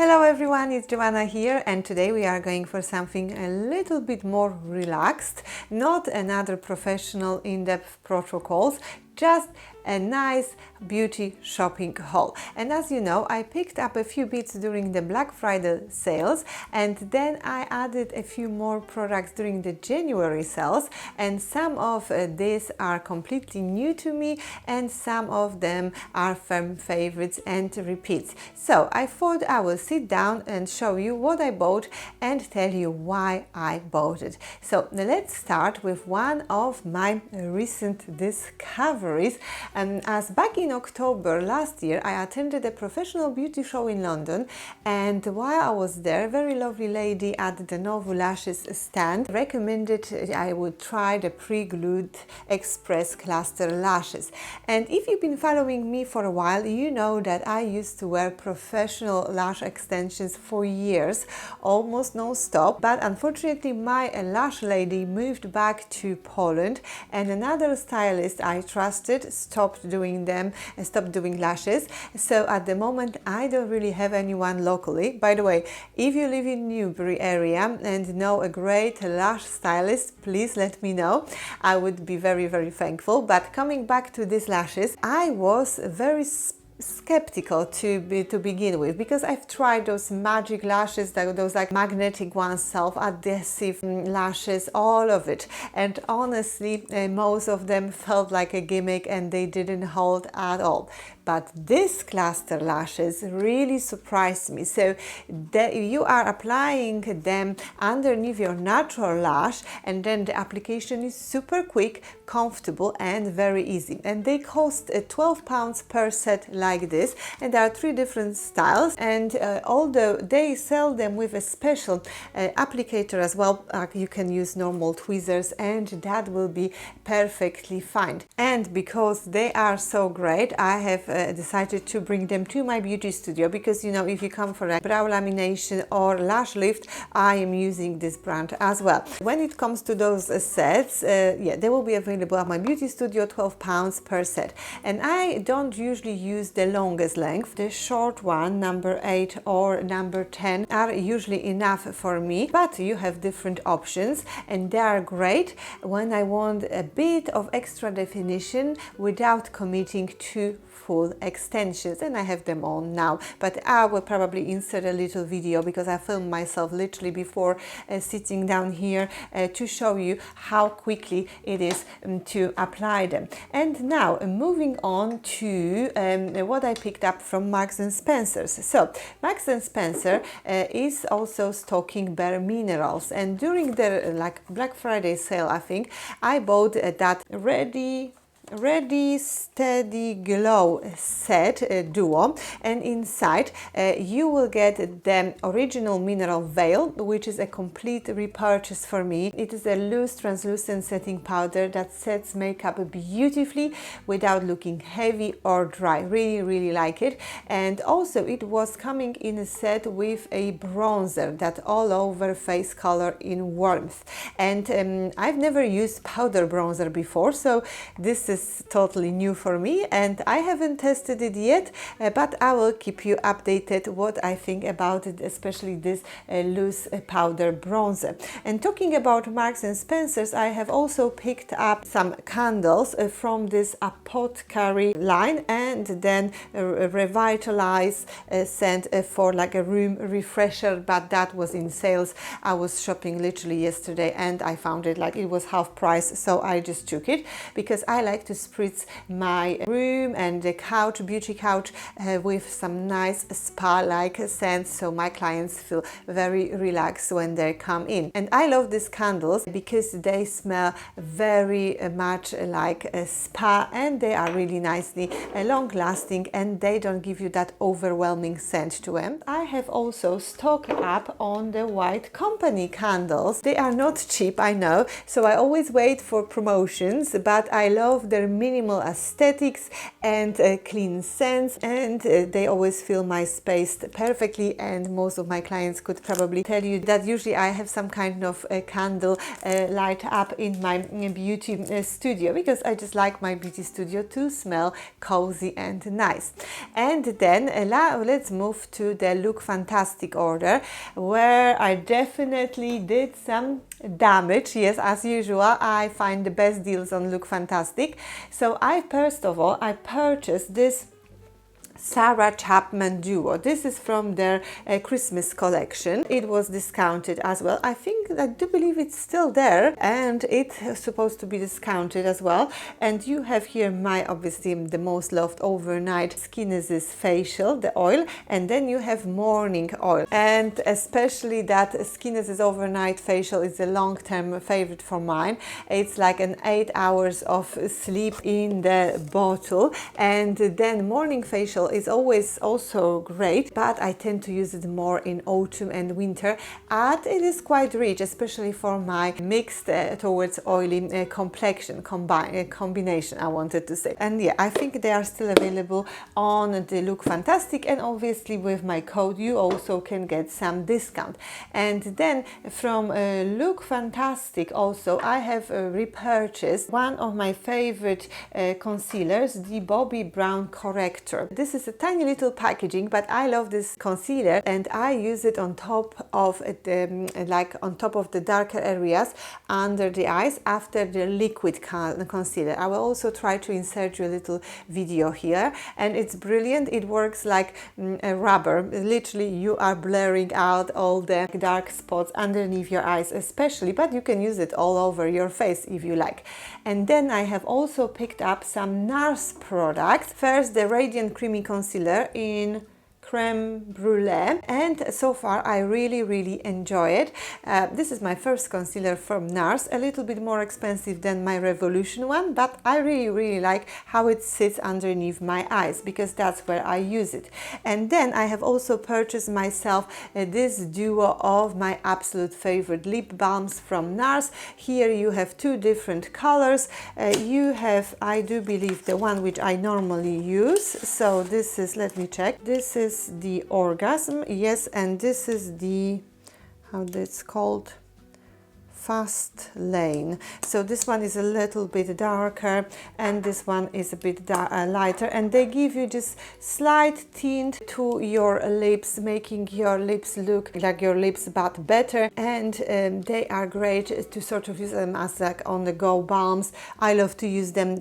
Hello everyone, it's Joanna here, and today we are going for something a little bit more relaxed, not another professional in-depth protocols, just a nice beauty shopping haul. And as you know, I picked up a few bits during the Black Friday sales, and then I added a few more products during the January sales, and some of these are completely new to me and some of them are firm favorites and repeats. So I thought I will sit down and show you what I bought and tell you why I bought it. So let's start with one of my recent discoveries. As back in October last year, I attended a professional beauty show in London, and while I was there, a very lovely lady at the Novu Lashes stand recommended I would try the pre-glued express cluster lashes. And if you've been following me for a while, you know that I used to wear professional lash extensions for years, almost non-stop, but unfortunately my lash lady moved back to Poland, and another stylist I trusted stopped doing lashes. So at the moment I don't really have anyone locally. By the way, if you live in Newbury area and know a great lash stylist, please let me know. I would be very, very thankful. But coming back to these lashes, I was very skeptical to begin with, because I've tried those magic lashes, those like magnetic ones, self-adhesive lashes, all of it, and honestly most of them felt like a gimmick and they didn't hold at all. But these cluster lashes really surprised me. So you are applying them underneath your natural lash, and then the application is super quick, comfortable and very easy. And they cost £12 per set like this, and there are 3 different styles, and although they sell them with a special applicator as well, you can use normal tweezers and that will be perfectly fine. And because they are so great, I have decided to bring them to my beauty studio, because you know, if you come for a brow lamination or lash lift, I am using this brand as well. When it comes to those sets, yeah, they will be available at my beauty studio, £12 per set. And I don't usually use the longest length. The short one, number 8 or number 10, are usually enough for me, but you have different options and they are great when I want a bit of extra definition without committing to full extensions, and I have them on now, but I will probably insert a little video because I filmed myself literally before sitting down here to show you how quickly it is to apply them. And now moving on to what I picked up from Marks and Spencer's. So Marks and Spencer is also stocking bare minerals, and during the Black Friday sale, I think I bought that Ready Steady Glow set duo, and inside you will get the original mineral veil, which is a complete repurchase for me. It is a loose translucent setting powder that sets makeup beautifully without looking heavy or dry. Really like it. And also it was coming in a set with a bronzer, that all over face color in warmth, and I've never used powder bronzer before, so this is totally new for me and I haven't tested it yet, but I will keep you updated what I think about it, especially this loose powder bronzer. And talking about Marks and Spencer's, I have also picked up some candles from this Apothecary line, and then Revitalize scent for like a room refresher, but that was in sales. I was shopping literally yesterday and I found it like it was half price, so I just took it because I like to spritz my room and the couch, beauty couch, with some nice spa-like scents, so my clients feel very relaxed when they come in. And I love these candles because they smell very much like a spa, and they are really nicely long-lasting and they don't give you that overwhelming scent to them. I have also stocked up on the White Company candles. They are not cheap, I know, so I always wait for promotions, but I love the their minimal aesthetics and clean scents, and they always fill my space perfectly. And most of my clients could probably tell you that usually I have some kind of candle light up in my beauty studio, because I just like my beauty studio to smell cozy and nice. And then let's move to the Look Fantastic order, where I definitely did some damage. Yes, as usual, I find the best deals on Look Fantastic. So first of all, I purchased this Sarah Chapman duo. This is from their Christmas collection. It was discounted as well. I do believe it's still there, and it's supposed to be discounted as well. And you have here my, obviously, the most loved overnight Skinners' facial, the oil, and then you have morning oil. And especially that Skinners' overnight facial is a long-term favorite for mine. It's like an 8 hours of sleep in the bottle, and then morning facial is always also great, but I tend to use it more in autumn and winter, and it is quite rich, especially for my mixed towards oily complexion combination, I wanted to say. And yeah, I think they are still available on the Look Fantastic, and obviously with my code you also can get some discount. And then from Look Fantastic also I have repurchased one of my favorite concealers, the Bobbi Brown corrector. This is a tiny little packaging, but I love this concealer, and I use it on top of the darker areas under the eyes after the liquid concealer. I will also try to insert you a little video here, and it's brilliant. It works like a rubber. Literally, you are blurring out all the dark spots underneath your eyes especially, but you can use it all over your face if you like. And then I have also picked up some NARS products. First, the Radiant Creamy Concealer in Creme Brulee, and so far I really enjoy it. This is my first concealer from NARS, a little bit more expensive than my Revolution one, but I really like how it sits underneath my eyes, because that's where I use it. And then I have also purchased myself this duo of my absolute favorite lip balms from NARS. Here you have two different colors. You have, I do believe, the one which I normally use. So this is, let me check, this is the Orgasm, yes, and this is the, how that's called, Fast Lane. So this one is a little bit darker, and this one is a bit lighter, and they give you just slight tint to your lips, making your lips look like your lips but better. And they are great to sort of use them as like on the go balms. I love to use them.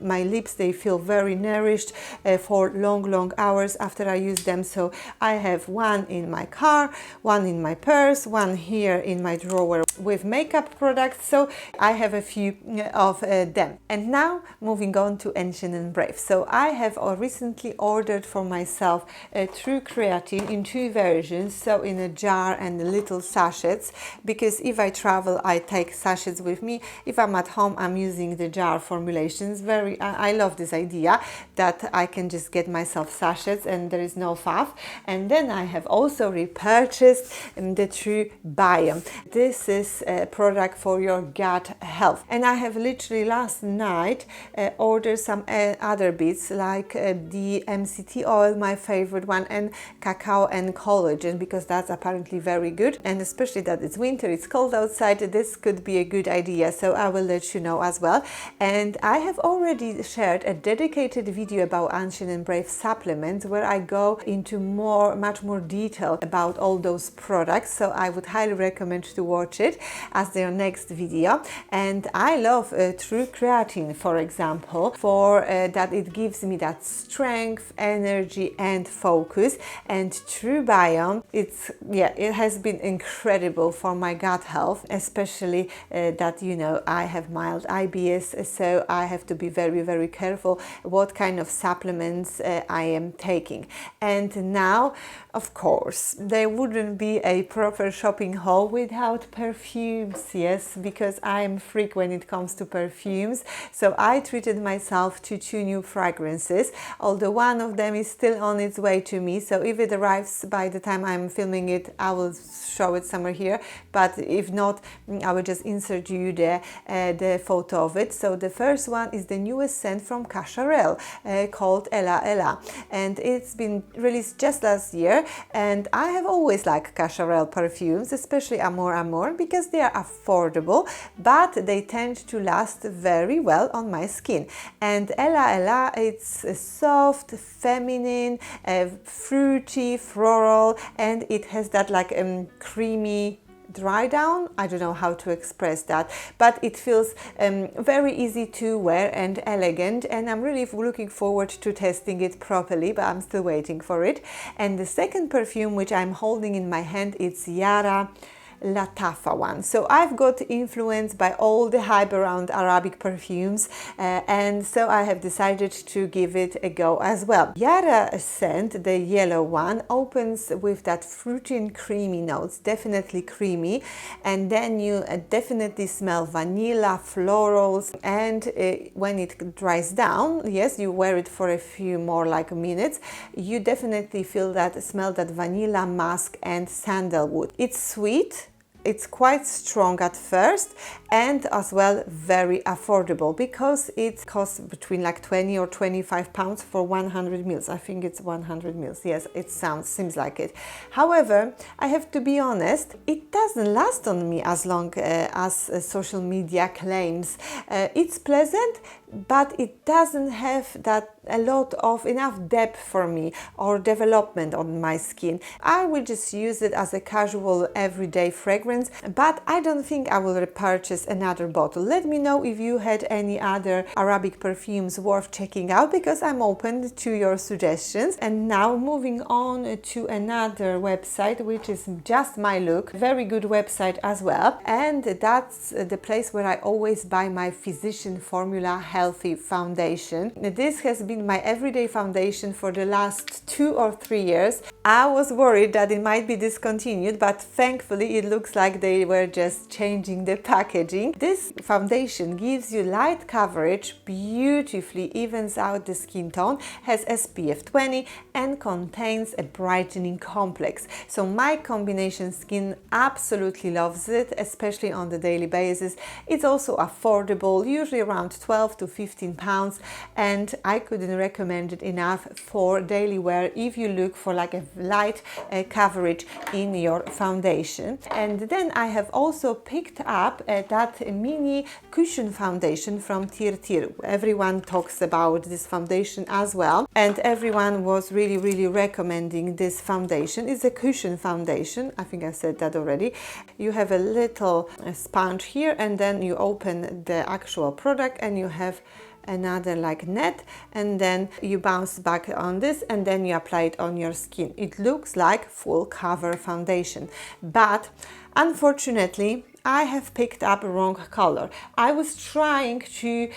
My lips, they feel very nourished for long hours after I use them. So I have one in my car, one in my purse, one here in my drawer with makeup products, so I have a few of them. And now moving on to Ancient and Brave. So I have recently ordered for myself True Creatine in two versions, so in a jar and little sachets, because if I travel I take sachets with me. If I'm at home I'm using the jar formulations. I love this idea that I can just get myself sachets and there is no faff. And then I have also repurchased the True Biome. This is a product for your gut health, and I have literally last night ordered some other bits like the MCT oil, my favorite one, and cacao and collagen, because that's apparently very good, and especially that it's winter, it's cold outside, this could be a good idea, so I will let you know as well. And I have already shared a dedicated video about Ancient and Brave supplements where I go into much more detail about all those products, so I would highly recommend to watch it as their next video. And I love True Creatine, for example, for that it gives me that strength, energy and focus. And True Biome, it has been incredible for my gut health, especially that, you know, I have mild IBS, so I have to be very careful what kind of supplements I am taking. And now, of course, there wouldn't be a proper shopping haul without perfume. perfumes, yes, because I'm a freak when it comes to perfumes. So I treated myself to 2 new fragrances, although one of them is still on its way to me. So if it arrives by the time I'm filming it, I will show it somewhere here. But if not, I will just insert you the photo of it. So the first one is the newest scent from Cacharel called Ella Ella, and it's been released just last year. And I have always liked Cacharel perfumes, especially Amor Amor, because they are affordable, but they tend to last very well on my skin. And Ella Ella, it's soft, feminine, fruity, floral, and it has that like creamy dry down. I don't know how to express that, but it feels very easy to wear and elegant, and I'm really looking forward to testing it properly, but I'm still waiting for it. And the second perfume which I'm holding in my hand, it's Yara Latafa one. So I've got influenced by all the hype around Arabic perfumes, and so I have decided to give it a go as well. Yara scent, the yellow one, opens with that fruity and creamy notes, definitely creamy, and then you definitely smell vanilla, florals, and when it dries down, yes, you wear it for a few more like minutes, you definitely smell that vanilla musk and sandalwood. It's sweet. It's quite strong at first, and as well very affordable, because it costs between like 20 or 25 pounds for 100 mils. I think it's 100 mils. Yes, it seems like it. However, I have to be honest, it doesn't last on me as long as social media claims. It's pleasant, but it doesn't have enough depth for me or development on my skin. I will just use it as a casual everyday fragrance, but I don't think I will repurchase another bottle. Let me know if you had any other Arabic perfumes worth checking out, because I'm open to your suggestions. And now moving on to another website, which is Just My Look. Very good website as well, and that's the place where I always buy my Physician Formula Healthy Foundation. This has been my everyday foundation for the last 2 or 3 years. I was worried that it might be discontinued, but thankfully it looks like they were just changing the packaging. This foundation gives you light coverage, beautifully evens out the skin tone, has SPF 20 and contains a brightening complex. So my combination skin absolutely loves it, especially on the daily basis. It's also affordable, usually around 12 to 15 pounds, and I couldn't recommend it enough for daily wear if you look for like a light coverage in your foundation. And then I have also picked up that mini cushion foundation from TIRTIR. Everyone talks about this foundation as well, and everyone was really recommending this foundation. It's a cushion foundation. I think I said that already. You have a little sponge here, and then you open the actual product and you have another like net, and then you bounce back on this and then you apply it on your skin. It looks like full cover foundation, but unfortunately I have picked up a wrong color. I was trying to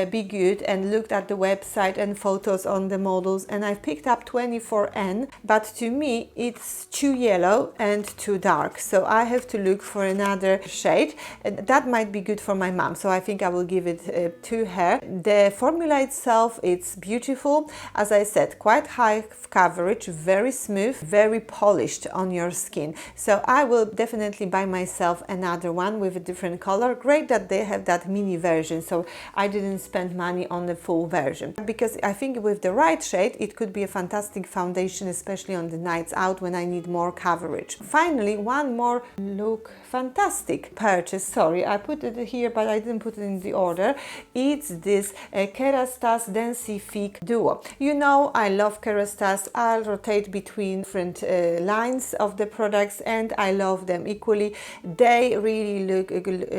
be good and looked at the website and photos on the models, and I picked up 24N, but to me it's too yellow and too dark, so I have to look for another shade. That might be good for my mom, so I think I will give it to her. The formula itself, it's beautiful. As I said, quite high coverage, very smooth, very polished on your skin. So I will definitely buy myself another one with a different color. Great that they have that mini version, so I didn't spend money on the full version, because I think with the right shade it could be a fantastic foundation, especially on the nights out when I need more coverage. Finally, one more look fantastic purchase. Sorry, I put it here but I didn't put it in the order. It's this Kerastase Densifique Duo. You know I love Kerastase. I'll rotate between different lines of the products and I love them equally. They really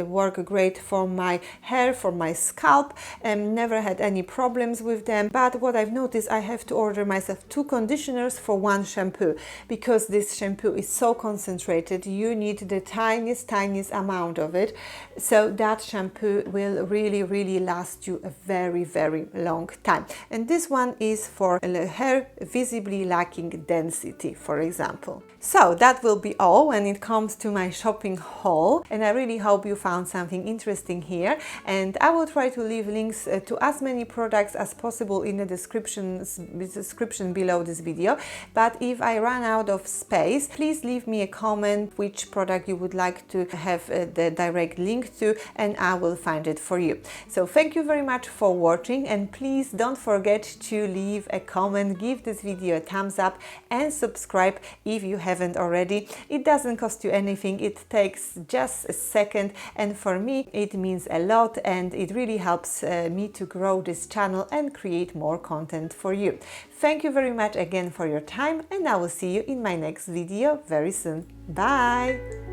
work great for my hair, for my scalp, and never had any problems with them. But what I've noticed, I have to order myself 2 conditioners for 1 shampoo, because this shampoo is so concentrated. You need the tiniest amount of it, so that shampoo will really last you a very long time. And this one is for hair visibly lacking density, for example. So that will be all when it comes to my shopping haul, and and I really hope you found something interesting here, and I will try to leave links to as many products as possible in the description below this video. But if I run out of space, please leave me a comment which product you would like to have the direct link to, and I will find it for you. So thank you very much for watching, and please don't forget to leave a comment, give this video a thumbs up, and subscribe if you haven't already. It doesn't cost you anything, it takes just a second, and for me it means a lot, and it really helps me to grow this channel and create more content for you. Thank you very much again for your time, and I will see you in my next video very soon. Bye!